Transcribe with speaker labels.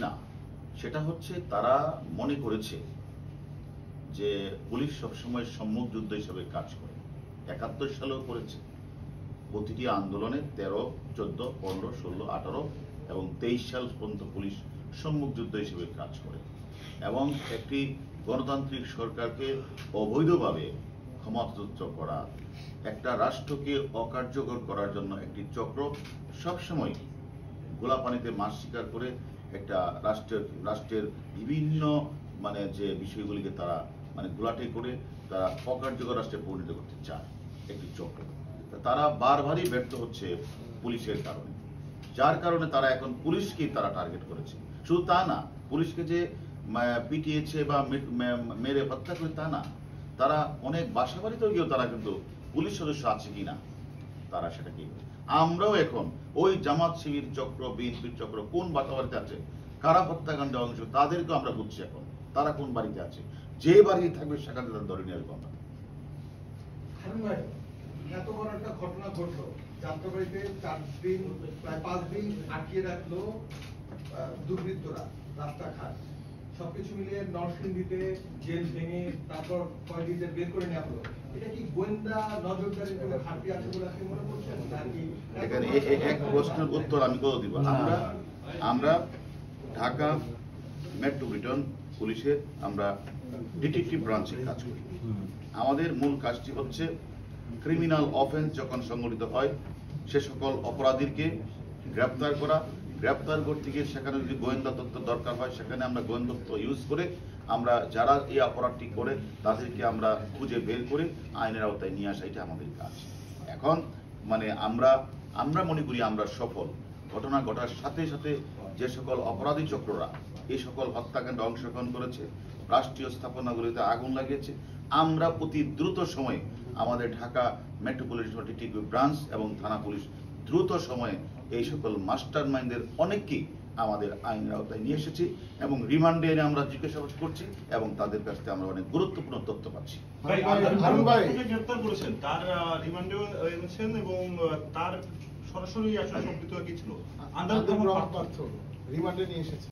Speaker 1: না, সেটা হচ্ছে তারা মনে করেছে যে পুলিশ সবসময় সম্মুখ যুদ্ধ হিসেবে কাজ করে। 71 সালেও করেছে। প্রতিটি আন্দোলনে 13, 14, 15, 16, 18 এবং 23 সাল পর্যন্ত পুলিশ সম্মুখ যুদ্ধ হিসেবে কাজ করে এবং একটি গণতান্ত্রিক সরকারকে অবৈধভাবে ক্ষমতাচ্যুত করা, একটা রাষ্ট্রকে অকার্যকর করার জন্য একটি চক্র সবসময় গোলাপানিতে মাছ শিকার করে একটা রাষ্ট্রের বিভিন্ন যে বিষয়গুলিকে তারা গোলাটে করে তারা অকার্যকর রাষ্ট্রে পরিণত করতে চায় একটি চক্র। তারা বারবারই ব্যর্থ হচ্ছে পুলিশের কারণে, যার কারণে তারা এখন পুলিশকেই তারা টার্গেট করেছে। শুধু তা না, পুলিশকে যে পিটিয়েছে বা মেরে হত্যা করে তা না, তারা অনেক বাসাবাড়িতেও গিয়েও তারা কিন্তু পুলিশ সদস্য আছে কিনা তারা সেটা কি। আমরাও এখন ওই জামাত শিবির চক্র, বিএনপির চক্র কোন বাসাবাড়িতে আছে, কারা হত্যাকাণ্ডে অংশ, তাদেরকেও আমরা বুঝছি এখন তারা কোন বাড়িতে আছে। যে বাড়িতে থাকবে সেখানে তাদের ধরে নিয়ে আসবো আমরা।
Speaker 2: এত বড় একটা ঘটনা ঘটলো, যাত্রাবাড়িতে 4 দিন প্রায় 5 দিন আটকিয়ে রাখলো দুর্বৃত্তরা, রাস্তাঘাট সবকিছু মিলিয়ে নরসিংদীতে জেল ভেঙে তারপর কয়েকদিন বের করে নেওয়া হলো। এটা কি গোয়েন্দা নজরদারির কোনো ঘাটতি আছে বলে আপনি মনে করছেন নাকি?
Speaker 1: এখানে এক প্রশ্নের উত্তর আমি করে দিব। আমরা ঢাকা মেট্রোপলিটন পুলিশের আমরা ডিটেকটিভ ব্রাঞ্চে কাজ করি। আমাদের মূল কাজটি হচ্ছে ক্রিমিনাল অফেন্স যখন সংঘটিত হয় সে সকল অপরাধীকে গ্রেপ্তার করা, গ্রেপ্তার করতে গিয়ে সেখানে যদি গোয়েন্দা তথ্য দরকার হয় সেখানে আমরা গোয়েন্দা তথ্য ইউজ করে আমরা যারা এই অপরাধটি করে তাদেরকে আমরা খুঁজে বের করে আইনের আওতায় নিয়ে আসা, এটা আমাদের কাজ। এখন আমরা মনে করি আমরা সফল। ঘটনা ঘটার সাথে সাথে যে সকল অপরাধী চক্ররা এই সকল হত্যাকাণ্ডে অংশগ্রহণ করেছে, রাষ্ট্রীয় স্থাপনাগুলিতে আগুন লাগিয়েছে, আমরা অতি দ্রুত সময়ে আমাদের ঢাকা মেট্রোপলিটন ডিটেকটিভ ব্রাঞ্চ এবং থানা পুলিশ দ্রুত সময়ে এই সকল মাস্টার মাইন্ডের অনেককেই আমাদের আইনের আওতায় নিয়ে এসেছি এবং রিমান্ডে এনে আমরা জিজ্ঞাসাবাদ করছি এবং তাদের কাছ থেকে আমরা অনেক গুরুত্বপূর্ণ তথ্য পাচ্ছি।
Speaker 3: গ্রেফতার করেছেন, তার রিমান্ডেও এনেছেন এবং তার সরাসরি আসলে সম্পৃক্ত কি ছিল?
Speaker 2: রিমান্ডে নিয়ে এসেছে।